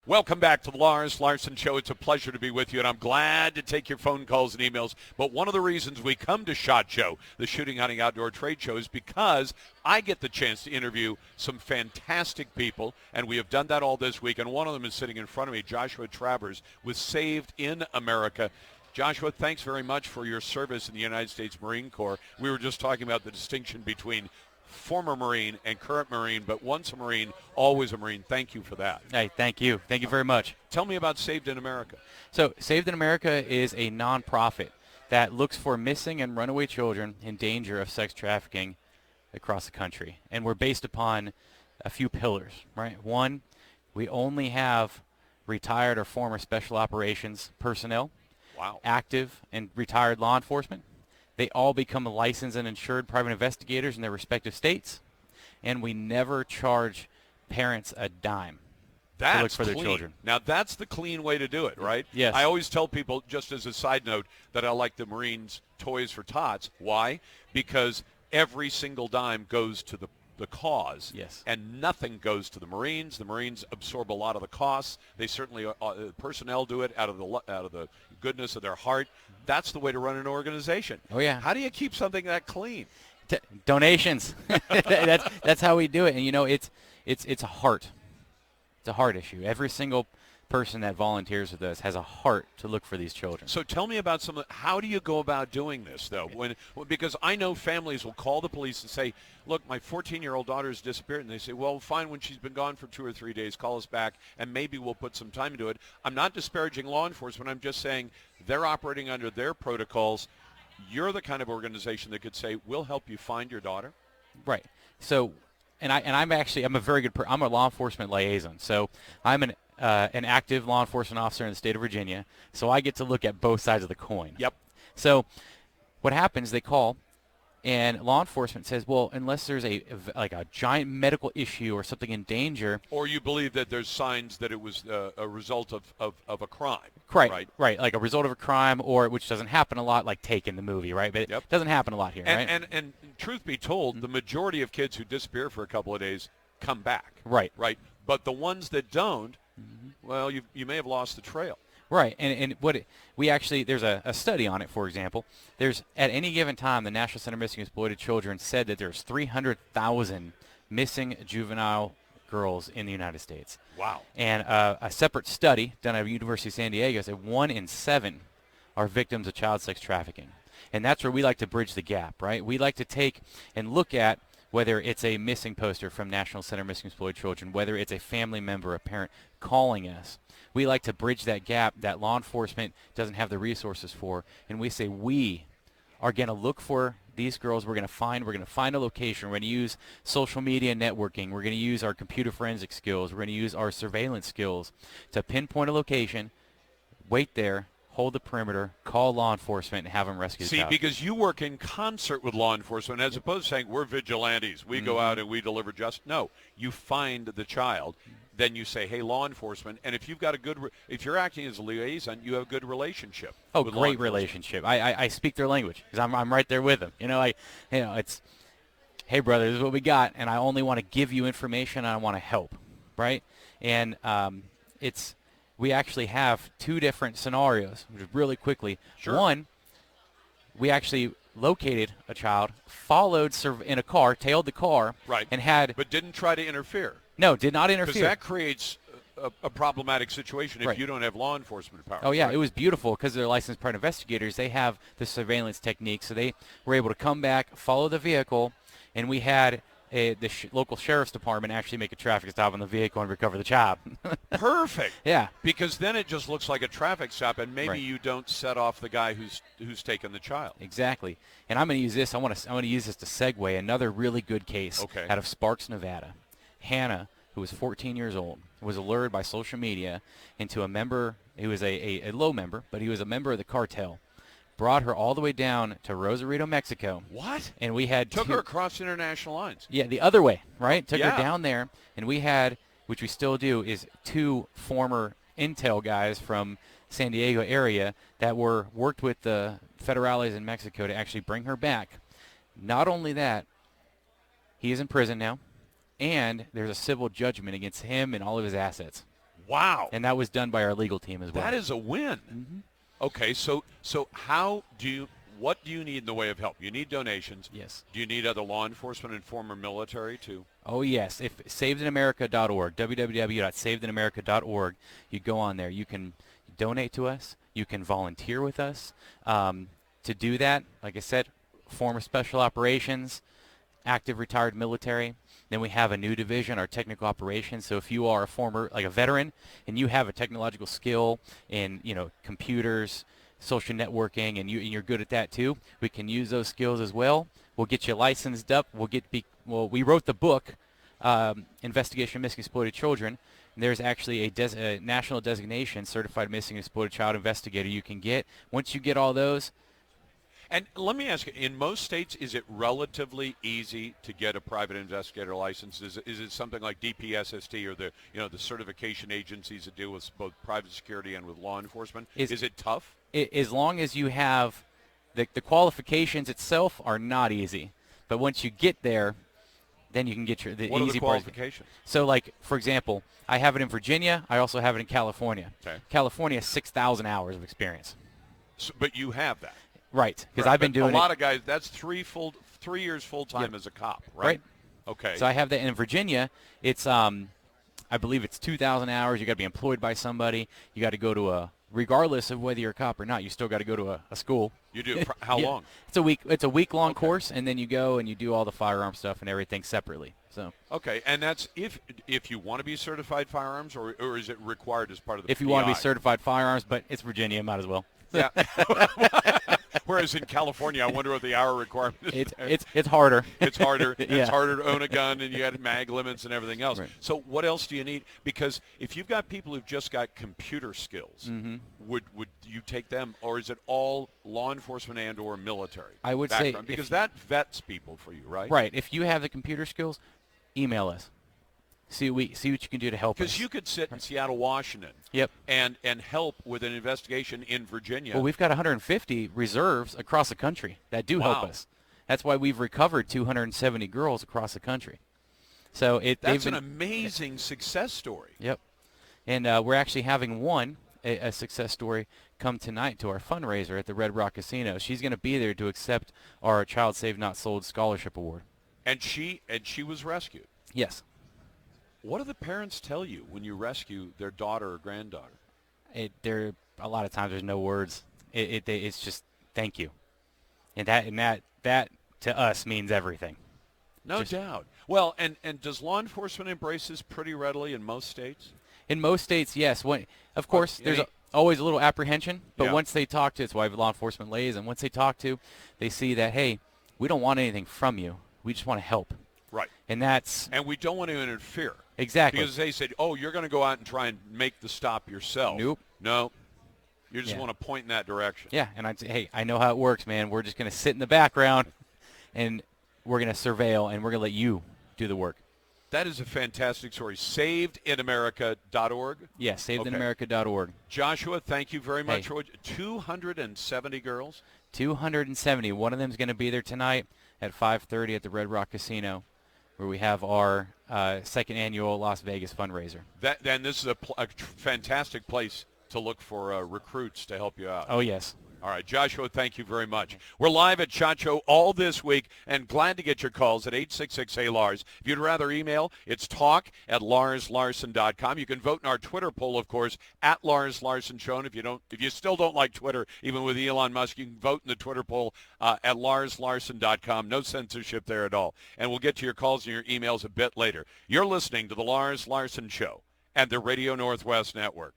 Welcome back to the Lars Larson Show. It's a pleasure to be with you, and I'm glad to take your phone calls and emails. But one of the reasons we come to SHOT Show, the Shooting, Hunting, Outdoor Trade Show, is because I get the chance to interview some fantastic people, and we have done that all this week. And one of them is sitting in front of me, Joshua Travers, with Saved in America. Joshua, thanks very much for your service in the United States Marine Corps. We were just talking about the distinction between former Marine and current Marine, but once a Marine, always a Marine. Thank you for that. Hey, thank you. Thank you very much. Tell me about Saved in America. So Saved in America is a nonprofit that looks for missing and runaway children in danger of sex trafficking across the country. And we're based upon a few pillars, right? One, we only have retired or former special operations personnel, active and retired law enforcement. They all become licensed and insured private investigators in their respective states, and we never charge parents a dime to look for their children. Now, that's the clean way to do it, right? Yes. I always tell people, just as a side note, that I like the Marines' Toys for Tots. Why? Because every single dime goes to the cause, yes, and nothing goes to the Marines. The Marines absorb a lot of the costs. They certainly personnel do it out of the goodness of their heart. That's the way to run an organization. Oh yeah. How do you keep something that clean? Donations. that's how we do it. And you know, it's a heart. It's a heart issue. Every single person that volunteers with us has a heart to look for these children. So tell me about how do you go about doing this, though? Because I know families will call the police and say, look, my 14-year-old daughter has disappeared. And they say, well, fine, when she's been gone for 2 or 3 days, call us back, and maybe we'll put some time into it. I'm not disparaging law enforcement. I'm just saying they're operating under their protocols. You're the kind of organization that could say, we'll help you find your daughter. Right. So, I'm a very good I'm a law enforcement liaison. So I'm an active law enforcement officer in the state of Virginia, so I get to look at both sides of the coin. Yep. So what happens, they call, and law enforcement says, well, unless there's a giant medical issue or something in danger. Or you believe that there's signs that it was a result of a crime. Right, like a result of a crime, or which doesn't happen a lot, like Taken, the movie, right? But it doesn't happen a lot here, right? And truth be told, the majority of kids who disappear for a couple of days come back. Right. But the ones that don't, well, you may have lost the trail. Right, and there's a study on it, for example. There's, at any given time, the National Center for Missing and Exploited Children said that there's 300,000 missing juvenile girls in the United States. Wow. And a separate study done at the University of San Diego said 1 in 7 are victims of child sex trafficking. And that's where we like to bridge the gap, right? We like to take and look at whether it's a missing poster from National Center for Missing and Exploited Children, whether it's a family member, a parent calling us. We like to bridge that gap that law enforcement doesn't have the resources for, and we say we are going to look for these girls. We're going to find a location. We're going to use social media networking. We're going to use our computer forensic skills. We're going to use our surveillance skills to pinpoint a location, wait there, hold the perimeter, call law enforcement, and have them rescue the child. Because you work in concert with law enforcement, as opposed to saying we're vigilantes. We go out and we deliver justice. No, you find the child. Then you say, hey, law enforcement, and if you've got if you're acting as a liaison, you have a good relationship. Oh, great relationship. I speak their language because I'm right there with them. It's, hey, brother, this is what we got, and I only want to give you information, and I want to help, right? And we actually have 2 different scenarios, really quickly. Sure. One, we actually located a child, followed in a car, tailed the car, right, and but didn't try to interfere. No, did not interfere. Because that creates a problematic situation if you don't have law enforcement power. Oh, yeah, It was beautiful because they're licensed private investigators. They have the surveillance technique, so they were able to come back, follow the vehicle, and we had the local sheriff's department actually make a traffic stop on the vehicle and recover the child. Perfect. Yeah. Because then it just looks like a traffic stop, and maybe you don't set off the guy who's taken the child. Exactly. And I'm going to use this. I want to use this to segue another really good case out of Sparks, Nevada. Hannah, who was 14 years old, was lured by social media into a member. He was a low member, but he was a member of the cartel. Brought her all the way down to Rosarito, Mexico. What? And we had took her across international lines. Yeah, the other way, right? Took her down there, and we had, which we still do, is 2 former intel guys from San Diego area that worked with the federales in Mexico to actually bring her back. Not only that, he is in prison now, and there's a civil judgment against him and all of his assets. Wow. And that was done by our legal team as well. That is a win. Mm-hmm. Okay, so what do you need in the way of help? You need donations. Yes. Do you need other law enforcement and former military too? Oh, yes. If SavedInAmerica.org, www.savedinamerica.org, you go on there. You can donate to us. You can volunteer with us. To do that, like I said, former special operations, active retired military. Then we have a new division, our technical operations. So if you are a former, like a veteran, and you have a technological skill in, computers, social networking, and you're good at that too, we can use those skills as well. We'll get you licensed up. We wrote the book, Investigation of Missing and Exploited Children. And there's actually a national designation, Certified Missing and Exploited Child Investigator you can get. Once you get all those. And let me ask you, in most states, is it relatively easy to get a private investigator license? Is it something like DPSST or the certification agencies that deal with both private security and with law enforcement? Is it tough? As long as you have the qualifications itself are not easy. But once you get there, then you can get the easy part. What are the qualifications? So, like, for example, I have it in Virginia. I also have it in California. Okay. California has 6,000 hours of experience. So, but you have that. Right, because I've been doing a lot of guys. That's 3 years full time Yep. as a cop, right? Okay. So I have that in Virginia. It's I believe it's 2,000 hours. You got to be employed by somebody. You got to go to regardless of whether you're a cop or not. You still got to go to a school. You do. How Yeah. long? It's a week-long course, and then you go and you do all the firearm stuff and everything separately. So. Okay, and that's if you want to be certified firearms, or is it required as part of the If you PI? want to be certified firearms, but it's Virginia, might as well. Yeah. Whereas in California, I wonder what the hour requirement is. It's harder. It's harder. Yeah. It's harder to own a gun, and you got mag limits and everything else. Right. So what else do you need? Because if you've got people who've just got computer skills, Mm-hmm. would you take them, or is it all law enforcement and or military? I would say because that vets people for you, right? Right. If you have the computer skills, email us. See what you can do to help us. Because you could sit in Seattle, Washington, Yep. and help with an investigation in Virginia. Well, we've got 150 reserves across the country that do help Wow. us. That's why we've recovered 270 girls across the country. So that's an amazing success story. Yep. And we're actually having a success story come tonight to our fundraiser at the Red Rock Casino. She's going to be there to accept our Child Saved Not Sold Scholarship Award. And she was rescued. Yes. What do the parents tell you when you rescue their daughter or granddaughter? A lot of times there's no words. It's just thank you, and that to us means everything. No doubt. Well, and does law enforcement embrace this pretty readily in most states? In most states, yes. Of course, there's always a little apprehension, but Yeah. once they talk to, it's why law enforcement lays, and once they talk to, they see that, hey, we don't want anything from you. We just want to help. Right. And we don't want to interfere. Exactly. Because they said, oh, you're going to go out and try and make the stop yourself. Nope. No. You just want to point in that direction. Yeah, and I'd say, hey, I know how it works, man. We're just going to sit in the background, and we're going to surveil, and we're going to let you do the work. That is a fantastic story. SavedInAmerica.org? Yes, SavedInAmerica.org. Joshua, thank you very much. Hey. 270 girls? 270. One of them is going to be there tonight at 5:30 at the Red Rock Casino, where we have our second annual Las Vegas fundraiser. Then this is a fantastic place to look for recruits to help you out. Oh, yes. All right, Joshua, thank you very much. We're live at SHOT Show all this week, and glad to get your calls at 866-HEY-LARS. If you'd rather email, it's talk@LarsLarson.com. You can vote in our Twitter poll, of course, at Lars Larson Show. And if you still don't like Twitter, even with Elon Musk, you can vote in the Twitter poll at LarsLarson.com. No censorship there at all. And we'll get to your calls and your emails a bit later. You're listening to the Lars Larson Show and the Radio Northwest Network.